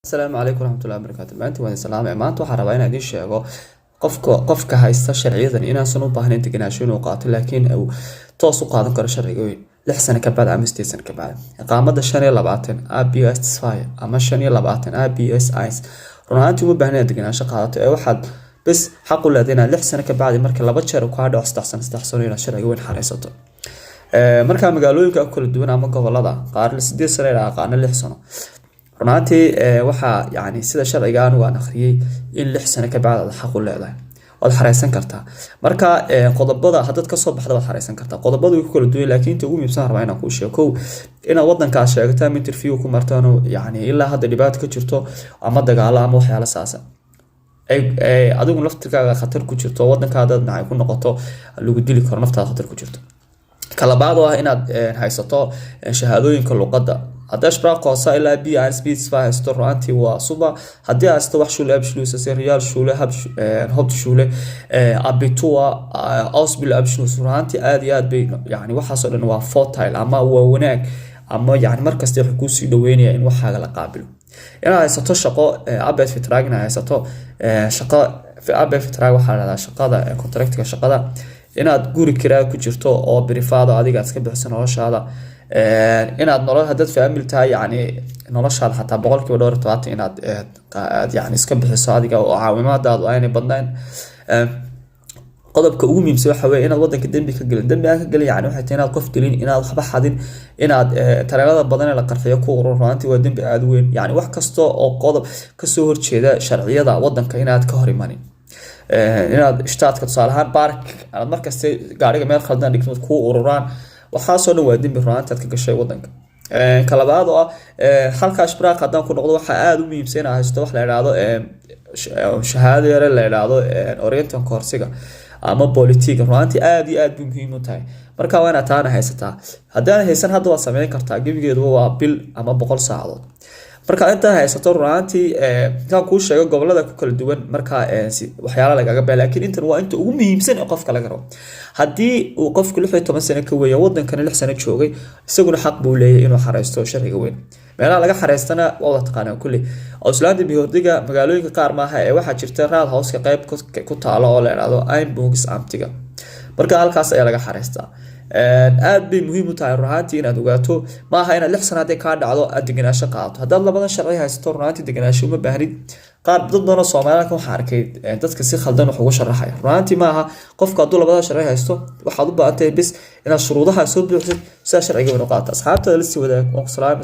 السلام عليكم ورحمة الله وبركاته. maanta waan salaamay maanta waxaan rabaa inaan idin sheego qofka haysta sharciyadan inaasan u baahnayn degenaansho inuu qaato laakiin uu toos u qaadan karo sharciga weyn 6 sano ka bacd ama 8 sano ka bacd iqaamada 25 ABS fire ama 25 ABS ICE runtii uma baahnayn degenaansho qaadato ee waxaad bas xaq u leedahay inaad 6 sano ka bacd marka laba jeer ku hadho 3 sano inaad sharciga weyn xareysato marka magaalooyinka kala duwan ama gobolada qaar 8 sano ilaa qaarna 6 sano runtii waxa yani sida sharcigan waan akhriyay in 6 sano ka bacd xaq u leedahay wad xareysan kartaa marka qodobada hadad ka soo baxda wad xareysan kartaa qodobadu way kala duwan laakiin inta ugu muhiimsan rabaa inaan ku sheego ina wadanka sheegtaa interview ku martaano yani ilaa hadda dhibaato ka jirto ama dagaalo ama waxyaalo saasa adigu laftirkaaga khatar ku jirto wadankaada dhinacay ku noqoto lagu dili karo naftaada khatar ku jirto kala baad waa inaad haysato shahaadooyinka luqadda هذا إشراق قصة إلى بي عن سبيس فاهم ستورانتي وصوبة هذا استوح شو لعب شلو سيريال شو لعب هبط شو له أبيتوا أصبل أب شو ستورانتي آديات بين يعني وحصل إنه فوتايل أما هو هناك أما يعني مركز تحكوسي دوينيا إن وحاجة لقابله يعني هيستو شقة أبد في تراجنا هيستو شقة في أبد في تراج وحالة شقة ده كونتراكت شقة ده إن أتقول كرا كجرتو أو بريفادا عادي قاعد تكبر سنة وش هذا inaad nolol hadad faamil tahay yani noloshaada xataa boqolkiiba dhowr tobaad inaad yani iska bixiso adiga oo caawimaadaadu aanay badnayn qodobka ugu muhiimsan waxa weeye inaad wadanka dambi ka galin yani waxay tahay inaad qof dilin inaad waxba xadin inaad tareerada badan la qarxiyo ku ururaantii waa dambi aad weyn yani wax kasto oo qodob ka soo horjeeda sharciyada wadanka inaad ka hor imanin inaad ishtaadka tusaalahaan baark aad markasta gaariga meel khaldan dhigto ku ururaan waxaa soo dhawaad dambi runtaad ka gashay wadanka kala baad oo halka ishbiraaq hadan ku noqdo waxa aad u muhiimsan ah haysto wax la yiraahdo shahaado yar la yiraahdo oriental course-ga ama politiga runtii aad iyo aad muhiim u tahay marka waa inaad taana haysataa hadaan haysan hadda waa sameyn kartaa gebigeedu waa bil ama 100 saacadood marka inta haysato runtii ka ku sheego gobolada ku kala duwan marka waxyaalo lagaga baa laakiin intan waa inta ugu muhiimsan ee qofka laga rabo hadii uu qofku 16 sano ka weeyo wadankan 6 sano joogay isaguna xaq buu leeyahay inuu xareysto sharciga weyn meelaha laga xareystana wada taqaana kulli Auslaanda bihordiga magaalooyinka qaar maaha ee waxa jirta raad hoos ka qayb ku taalo oo la yiraahdo Einbungs amtiga marka halkaas ayaa laga xareystaa aad bay muhiim u tahay runtii inaad ogaato maaha inaad 6 sano ka dhacdo aad degenaansho qaadato hadaad labada sharci haysto runtii degenaansho ma baahnid qaar dad badan Soomaaliyeed waxa arkay dadka si khaldan wax ugu sharaxay runtii maaha qofka haduu labada sharci haysto waxaad u baahantahay bis inaad shuruudaha soo buuxisid sida sharciga weyn u qaato asxaabta la sii wadaag oo salaam